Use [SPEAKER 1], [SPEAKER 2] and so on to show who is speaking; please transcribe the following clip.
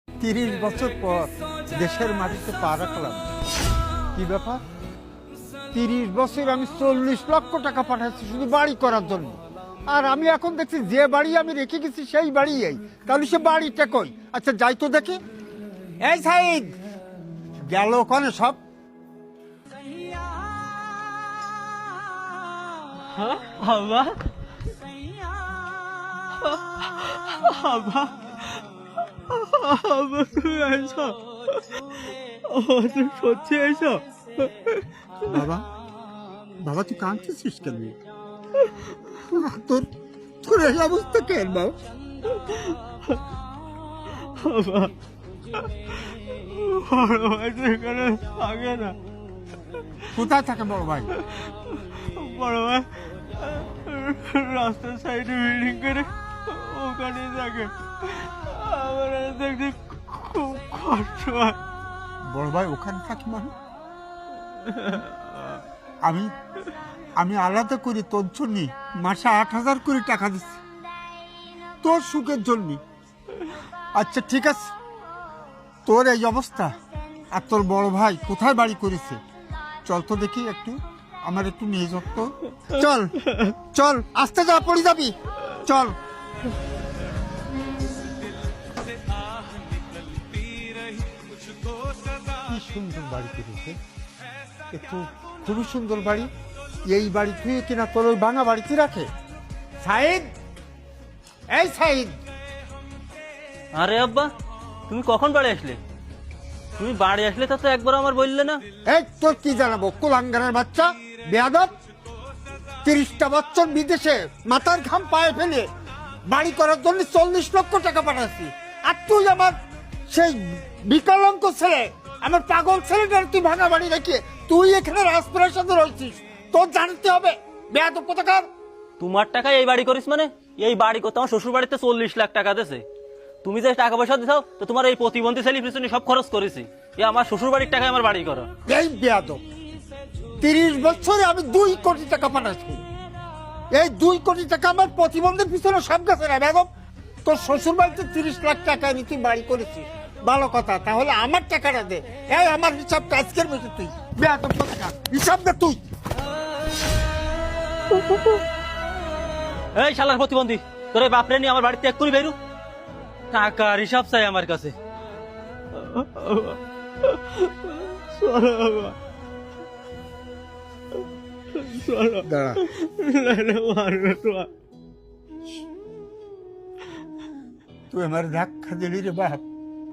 [SPEAKER 1] 30 বছর পর দেশের মাটিতে পা রাখলাম। কি ব্যাপার? 30 বছর আমি 40 লক্ষ টাকা পাঠাচ্ছি শুধু বাড়ি করার জন্য, আর আমি এখন দেখছি যে বাড়ি আমি রেখে গেছি সেই বাড়ি। তাহলে সে বাড়িটা কই? আচ্ছা যাই তো দেখি। এই সাইদ, গেল ওখানে সব?
[SPEAKER 2] বাবা বাবা বাবা তুমি আইছো? তুমি সত্যি আইছো?
[SPEAKER 1] বাবা, বাবা তুই কাঁদতেছিস কেন? তোর তোর এই অবস্থা কেন বাবা?
[SPEAKER 2] বাবা বড় ভাই তো এখানে থাকে না।
[SPEAKER 1] কোথায় থাকে বড় ভাই?
[SPEAKER 2] বড় ভাই রাস্তার সাইডে বিল্ডিং করে ওখানে থাকে। আমার দেখতে খুব কষ্ট হয়।
[SPEAKER 1] বড় ভাই ওখানে থাকি মানে? আমি আমি আলাদা করে তোর জন্য মাসে 8,000 করে টাকা দিচ্ছি তোর সুখের জন্য। আচ্ছা ঠিক আছে, তোর এই অবস্থা আর তোর বড় ভাই কোথায় বাড়ি করেছে চল তো দেখি, একটু আমার একটু নিয়ে যাও তো। চল চল, আস্তে যা, পড়ে যাবি, চল। কি সুন্দর বাড়ি করেছে, একটু খুবই সুন্দর বাড়ি। এই বাড়ি তুই কিনা তোর ওই ভাঙা বাড়িতে রাখে? সাইদ, এই সাইদ।
[SPEAKER 2] আরে আব্বা তুমি কখন বাড়ি আসলে? তুমি বাড়ি আসলে তা তো একবার আমার বললে না।
[SPEAKER 1] এই তোর কি জানাবো, কুলাঙ্গারের বাচ্চা, বেয়াদব। 30টা বছর বিদেশে মাথার ঘাম পায়ে ফেলে বাড়ি করার জন্য 40 লক্ষ টাকা পাঠাচ্ছি, আর তুই আমার সেই বিকলাঙ্গ ছেলে, আমার পাগল ছেলেটার তুই ভাঙা বাড়ি রেখে তুই এখানে রাজপুরের সাথে রয়েছিস। তোর জানতে হবে বেয়াদব কোথাকার।
[SPEAKER 2] তোমার টাকায় এই বাড়ি করিস মানে? এই বাড়ি করতে আমার শ্বশুর বাড়িতে 40 লাখ টাকা দিয়েছে। তুমি যে টাকা পয়সা দিছাও তো তোমার এই প্রতিবন্ধী ছেলে পিছনে সব খরচ করেছি। এই আমার শ্বশুর বাড়ির টাকায় আমার বাড়ি করো।
[SPEAKER 1] এই বেয়াদব, 30 বছরে আমি 2 কোটি টাকা পাঠাচ্ছি। এই 2 কোটি টাকা আমার প্রতিবন্ধীর পিছনে সব গেছে না বেয়াদব। তোর শ্বশুর বাড়িতে 30 লাখ টাকা নিয়ে তুই বাড়ি করেছিস, ভালো কথা, তাহলে আমার টাকাটা দে। এই আমার হিসাব আজকের মধ্যে তুই বেয়াদব টাকা হিসাব দে তুই।
[SPEAKER 2] এই শালার প্রতিবন্ধী, তোর এই বাপরে নিয়ে আমার বাড়িতে এক্ষুনি বেরু। টাকার হিসাব চাই আমার কাছে।
[SPEAKER 1] দাঁড়া, তুই আমার ধাক্কা দিলি রে বাপ।